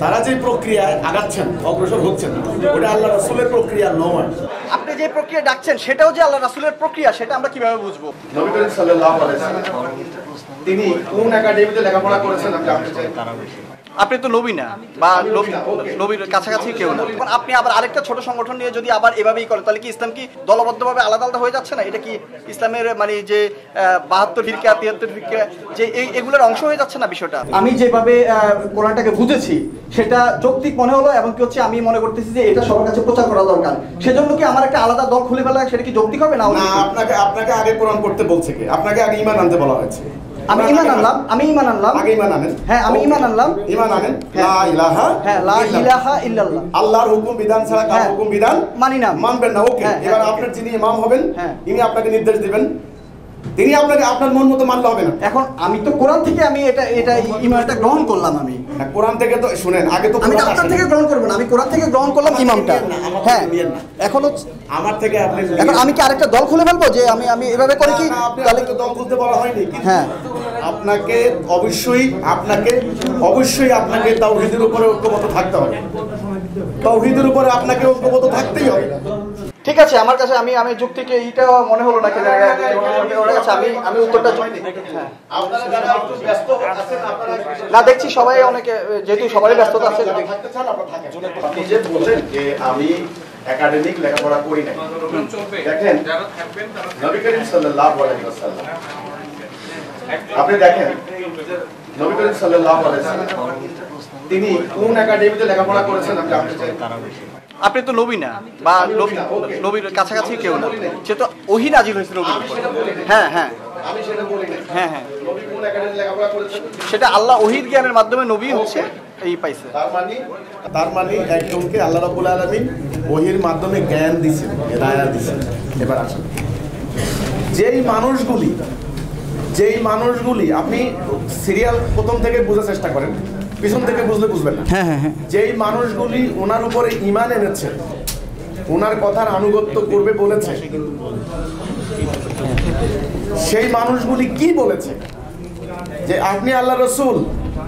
তারা যে প্রক্রিয়ায় আগাচ্ছেন, অগ্রসর হচ্ছেন, ওটা আল্লাহ রাসূলের প্রক্রিয়া নয়। আপনি যে প্রক্রিয়া ডাকছেন সেটাও যে আল্লাহ রাসূলের প্রক্রিয়া, সেটা আমরা কিভাবে বুঝবো? নবী করিম সাল্লাল্লাহু আলাইহি ওয়াসাল্লাম তিনি কোন একাডেমিতে লেখাপড়া করেছেন আমি জানতে চাই। আপনি তো নবী না, বা নবীর কাছাকাছি কেউ না। আপনি আবার আরেকটা ছোট সংগঠন নিয়ে যদি আবার এভাবেই করেন, তাহলে কি ইসলাম কি দলবদ্ধভাবে আলাদা আলাদা হয়ে যাচ্ছে না? এটা কি ইসলামের মানে যে 72 ফিরকা 73 ফিরকা যে এগুলোর অংশ হয়ে যাচ্ছে না বিষয়টা? আমি যেভাবে কোরআনটাকে বুঝেছি সেটা যৌক্তিক মনে হলো, এবং কি হচ্ছে আমি মনে করতেছি যে এটা সবার কাছে প্রচার করা দরকার। সেজন্য কি আমার একটা আলাদা দল খুলে ফেলা সেটা কি যৌক্তিক হবে না? আপনাকে আগে কোরআন পড়তে বলছে কে? আপনাকে আগে ঈমান আনতে বলা হয়েছে। আমি ঈমান আনলাম আগে ঈমান আনেন। হ্যাঁ, আমি ঈমান আনলাম। ঈমান আনেন লা ইলাহা, হ্যাঁ, লা ইলাহা ইল্লাল্লাহ। আল্লাহর হুকুম বিধান ছাড়া কারো হুকুম বিধান মানি না, মানবেন না। ওকে, এবার আপনার যিনি ইমাম হবেন তিনি আপনাকে নির্দেশ দিবেন, তিনি আপনাকে আপনার মন মতো মানলে হবে না। এখন আমি তো কোরআন থেকে আমি এটা ঈমানটা গ্রহণ করলাম। আমি কোরআন থেকে তো শুনেন, আগে তো আমি আপনার থেকে গ্রহণ করব না, আমি কোরআন থেকে গ্রহণ করলাম ইমামটা। হ্যাঁ, এখন আমার থেকে আপনি এখন আমি কি আরেকটা দল খুলে ফেলবো যে আমি এভাবে করে কি? তাহলে তো দল খুলতে বলা হয়নি। হ্যাঁ, আপনাকে অবশ্যই আপনাকে তাওহীদের উপরে ঐক্যবদ্ধ থাকতে হবে। তাওহীদের উপরে আপনাকে ঐক্যবদ্ধ থাকতেই হবে। ঠিক আছে, আমার কাছে আমি যুক্তিকে এইটা মনে হলো না কেন ওর কাছে আমি উত্তরটা না দেখছি সবাই অনেকে, যেহেতু সবারই ব্যস্ততা আছে। নিজে বলেন যে আমি একাডেমিক লেখাপড়া করি না। দেখেন নবী করিম সাল্লাল্লাহু আলাইহি ওয়াসাল্লাম, আপনি দেখেন নবী করিম সাল্লাল্লাহু আলাইহি ওয়াসাল্লাম তিনি কোন একাডেমিতে লেখাপড়া করেছেন আমি জানতে চাই। আপনি তো নবী না, বা নবীর কাছাকাছি কেউ না। সে তো ওহী নাজিল হয়েছে নবীর উপর। হ্যাঁ হ্যাঁ, আমি সেটা বলি না। হ্যাঁ হ্যাঁ, নবী কোন একাডেমিতে লেখাপড়া করেছেন সেটা আল্লাহ ওহীর জ্ঞানের মাধ্যমে নবী হচ্ছে এই পাইছে। তার মানে একজনকে আল্লাহ রাব্বুল আলামিন ওহীর মাধ্যমে জ্ঞান দিয়েছেন, হেদায়েত দিয়েছেন। এবার আসুন, যেই মানুষগুলি আপনি সিরিয়াল প্রথম থেকে বোঝার চেষ্টা করেন, পিছন থেকে বুঝলে বুঝবেন না। হ্যাঁ হ্যাঁ, যেই মানুষগুলি ওনার উপরে ঈমান এনেছে, ওনার কথার আনুগত্য করবে বলেছে, সেই মানুষগুলি কি বলেছে যে আপনি আল্লাহ রাসূল,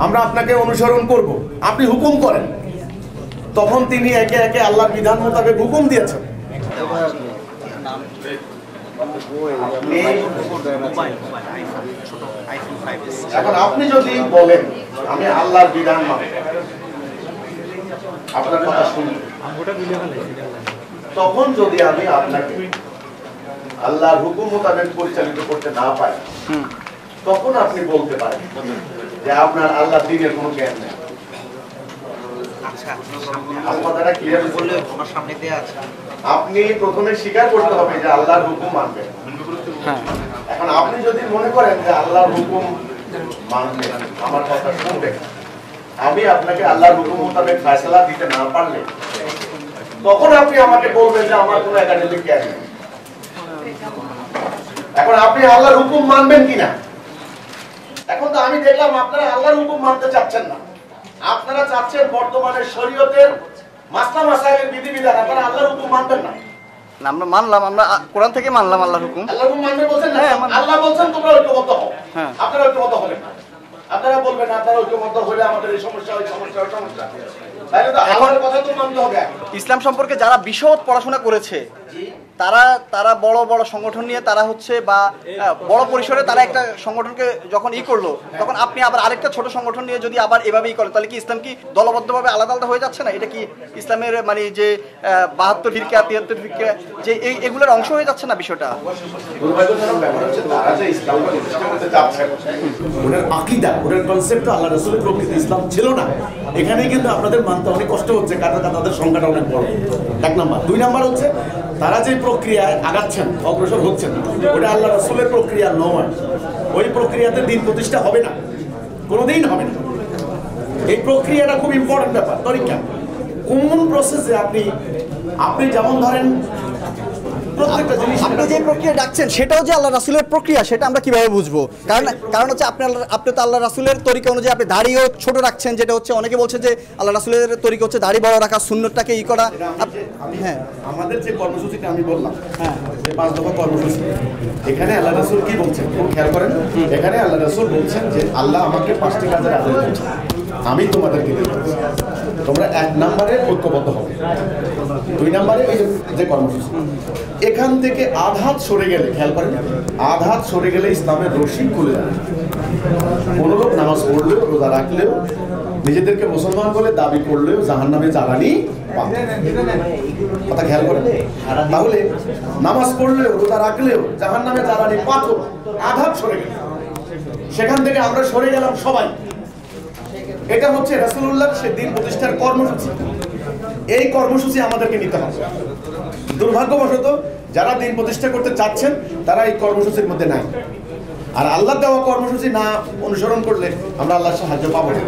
আমরা আপনাকে অনুসরণ করব, আপনি হুকুম করেন। তখন তিনি একে একে আল্লাহর বিধান মোতাবেক হুকুম দিয়েছেন। এখন আপনি যদি বলেন আমি আল্লাহর বিধান মানি, আপনার কথা শুনি, তখন যদি আমি আপনাকে আল্লাহর হুকুম মোতাবেক পরিচালিত করতে না পারি, তখন আপনি বলতে পারেন যে আপনার আল্লাহ দ্বীনের কোনো জ্ঞান নেই। আপনি প্রথমে স্বীকার করতে হবে যে আল্লাহর হুকুম মানবেন। এখন আপনি যদি মনে করেন যে আল্লাহর হুকুম মানবেন, আমার কথা শুনবেন, আমি আপনাকে আল্লাহর হুকুম মোতাবেক ফয়সালা দিতে না পারলে, তখন আপনি আমাকে বলবেন যে আমার কোনো একাডেমিক জ্ঞান নেই। এখন আপনি আল্লাহর হুকুম মানবেন কিনা? এখন তো আমি দেখলাম আপনারা আল্লাহর হুকুম মানতে চাচ্ছেন না, আপনারা চাচ্ছেন বর্তমানে শরীয়তের মাসলা মাসাইলের বিধিবিধান, আপনারা আল্লাহর হুকুম মানবেন না। আমরা মানলাম, আমরা কোরআন থেকে মানলাম আল্লাহর হুকুম। আল্লাহর হুকুম মানবে বলছেন না? আল্লাহ বলছেন তোমরা ঐক্যবদ্ধ হও। আপনারা ঐক্যবদ্ধ হবেন না, আপনারা বলবেন আপনারা ঐক্যবদ্ধ হলে আমাদের এই সমস্যা, ওই সমস্যা, ওই সমস্যা। তাহলে তো আমাদের কথা তো মানতে হবে। ইসলাম সম্পর্কে যারা বিশদ পড়াশোনা করেছে, তারা বড় বড় সংগঠন নিয়ে তারা হচ্ছে, বা বড় পরিসরে তারা একটা সংগঠনকে যখন করলো, তখন আপনি আবার আরেকটা ছোট সংগঠন নিয়ে যদি আবার এভাবেই করেন, তাহলে কি ইসলাম কি দলবদ্ধভাবে আলাদা আলাদা হয়ে যাচ্ছে না? এটা কি ইসলামের মানে যে 72 ফিরকা 73 ফিরকা যে এগুলোর অংশ হয়ে যাচ্ছে না বিষয়টা? তারা যে ইসলাম প্রতিষ্ঠা করতে চাচ্ছেন, ওনার আকীদা, ওনার কনসেপ্ট আল্লাহ রাসূলের প্রকৃত ইসলাম ছিল না। এখানেই কিন্তু আপনাদের মানতে অনেক কষ্ট হচ্ছে, কারণ তাদের সংখ্যাটা অনেক বড়। এক নাম্বার। দুই নাম্বার হচ্ছে তারা যে প্রক্রিয়ায় আগাচ্ছেন, অগ্রসর হচ্ছেন, ওটা আল্লাহ রাসূলের প্রক্রিয়া নয়। ওই প্রক্রিয়াতে দিন প্রতিষ্ঠা হবে না, কোনোদিন হবে না। এই প্রক্রিয়াটা খুব ইম্পর্টেন্ট ব্যাপার। তরিকা কোন প্রসেসে আপনি যেমন ধরেন প্রত্যেকটা জিনিস, আপনি যে প্রক্রিয়া ডাকছেন সেটাও যে আল্লাহ রাসূলের প্রক্রিয়া, সেটা আমরা কিভাবে বুঝবো? কারণ হচ্ছে আপনি তো আল্লাহ রাসূলের তরিকা অনুযায়ী আপনি দাড়িও ছোট রাখছেন, যেটা হচ্ছে অনেকে বলছে যে আল্লাহ রাসূলের তরিকা হচ্ছে দাড়ি বড় রাখা, সুন্নতটাকে করা। হ্যাঁ, আমাদের যে কর্মসূচিটা আমি বললাম, হ্যাঁ, 5 দফা কর্মসূচি, এখানে আল্লাহ রাসূল কি বলছেন খুব খেয়াল করেন। এখানে আল্লাহ রাসূল বলছেন যে আল্লাহ আমাকে 5টি কাজের আদেশ দিয়েছেন, আমি তোমাদেরকে দিয়েছি। তোমরা 1 নম্বরে ঐক্যবদ্ধ হবে, 2 নম্বরে ওই যে কর্মসূচি। এখান থেকে আধাত সরে গেলে, খেয়াল করেন, আধাত সরে গেলে ইসলামের রশি খুলে যাবে। কোনো লোক নামাজ পড়লেও, রোজা রাখলেও, নিজেদেরকে মুসলমান বলে দাবি করলেও জাহান্নামে জ্বালানি পাবে। কথা খেয়াল করেন। তাহলে নামাজ পড়লেও, রোজা রাখলেও জাহান্নামে জ্বালানি পাথর, আধাত সরে গেল। সেখান থেকে আমরা সরে গেলাম সবাই। এটা হচ্ছে রাসূলুল্লাহর সে দিন প্রতিষ্ঠার কর্মসূচি। এই কর্মসূচি আমাদেরকে নিতে হবে। দুর্ভাগ্যবশত যারা দিন প্রতিষ্ঠা করতে চাচ্ছেন তারা এই কর্মসূচির মধ্যে নাই। আর আল্লাহ দেওয়া কর্মসূচি না অনুসরণ করলে আমরা আল্লাহর সাহায্য পাবো না।